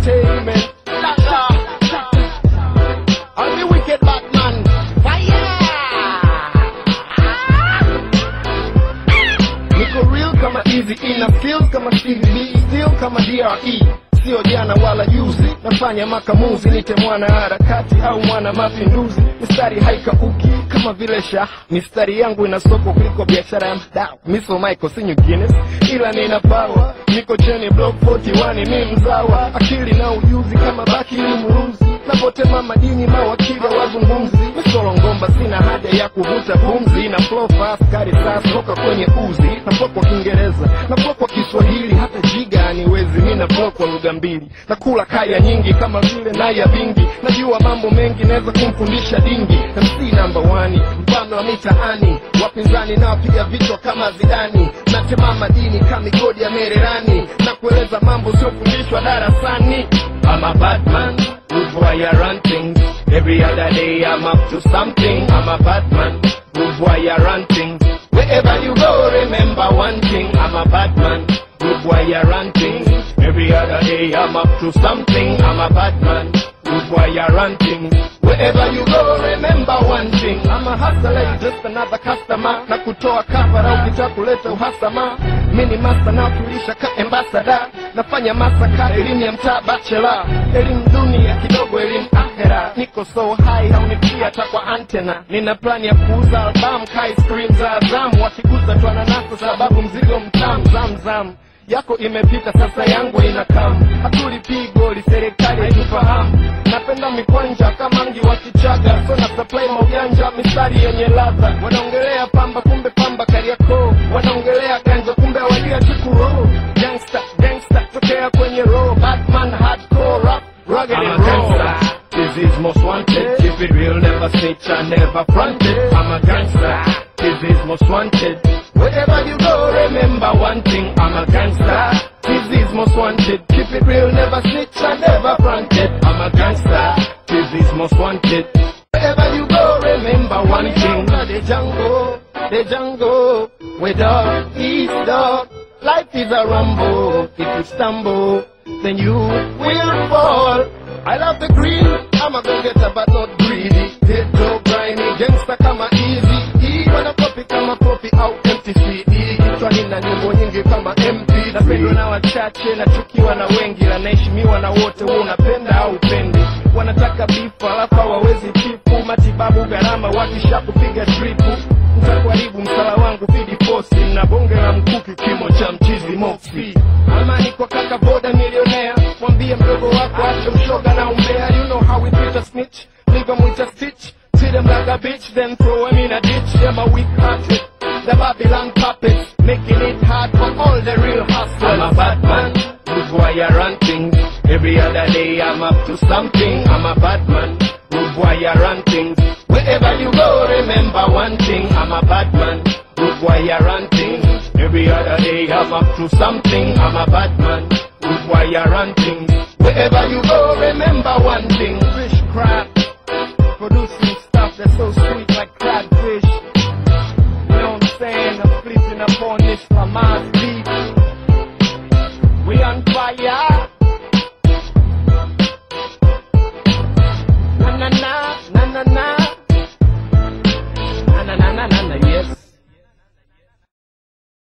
entertainment. I'm the wicked Batman. Fire! Niko real kama easy, ina feel kama Stevie B, still kama DRE. Sio jana wala juzi, nafanya makamuzi, nite mwana harakati au mwana mapinduzi. Mistari haikauki kama vile Shah, mistari yangu ina soko kuliko biashara ya mdao. Miso Michael sinyu Guinness, ila nina power. Niko cheni block 41 mi mzawa, akili na ujuzi kama baki ni muruzi. Napotema madini mawakili wazungumzi, misolo ngomba sina haja ya kuvuta pumzi. Na flow fast kari sasa toka kwenye uzi. Na flow kwa Kiingereza, na flow kwa Kiswahili, hata jiga aniwezi mina flow kwa lugha mbili. Na kula kaya nyingi kama vile naya bingi, najua mambo mengi naweza kumfundisha dingi. MC number 1, mfano wa mitaani, wapinzani na wapiga vichwa kama Zidani. Natema madini kama migodi ya Mererani, na kueleza mambo sio fundishwa darasani. I'm a bad man, good boy I run things. Every other day I'm up to something. I'm a bad man, good boy I run things. Wherever you go remember one thing. I'm a bad man, good boy I run things. Every other day I'm up to something. I'm a bad man, good boy I run things. Wherever you go remember one thing. I'm a hustler, just another customer. Na kutoa kafara ukitaka kuleta uhasama. Mini master na kulisha ka ambassador. Nafanya masaka elimu ya mtaa bachelor. Elimu dunia kidogo elimu akhera. Niko so high haunifikia hata kwa antena. Nina plan ya kuuza album kai screen za Azam. Wakigusa tu ananasa sababu mzigo mtamu zamzam. Yako imepita sasa yangu inakamu. Hatulipi goli serikali haitufahamu. Napenda mikwanja kama mji wa Kichaga. So na supply maujanja mistari yenye ladha. Wanaongelea pamba kumbe pamba Kariakoo. Wanaongelea ganja kumbe walia chukuro. Gangsta, gangsta, tokea kwenye row. Batman, hardcore, rap, rugged and raw. This is most wanted. Keep it real, never snitch and never fronted. I'm a gangster. This is most wanted. Wherever you go, remember one thing. I'm a gangster. This is most wanted. Keep it real, never snitch and never fronted. I'm a gangster. This is most wanted. Wherever you go, remember one thing. The jungle, where dog is dog. Life is a rumble. If you stumble, then you will fall. I love the green. I'm a go-getter but not greedy. Ghetto grimy, gangster kama easy. Wana copy kama copy au empty CD. Kichwani na nyimbo nyingi kama MP. Napendwa na wachache, nachukiwa na wengi. Na naheshimiwa na wote, wewe unapenda au upendi. Wanataka beef alafu hawawezi chifu. Matibabu gharama wakisha kupiga tripu. Mtakuharibu msala wangu fidi posi. Na bonge la mkuki kimo cha mchizi moxie. Amani kwa kaka boda millionaire. Mwambie mdogo wako ache ushoga na umbea. You know how we treat a snitch, leave him with a stitch. Treat them like a bitch, then throw him in a ditch. Them a weak-hearted, the Babylon puppets, making it hard for all the real hustlers. I'm a bad man, good boy I run things. Every other day I'm up to something. I'm a bad man, good boy I run things. Wherever you go remember one thing. I'm a bad man, good boy I run things. Every other day I'm up to something. I'm a bad man, good boy I run things. Wherever you go remember one thing. Fish crab, producing stuff that's so sweet like crabfish. You know what I'm saying? I'm flipping up on this Hamas beat. We on fire. Na na na, na na na. Na na na na na, yes.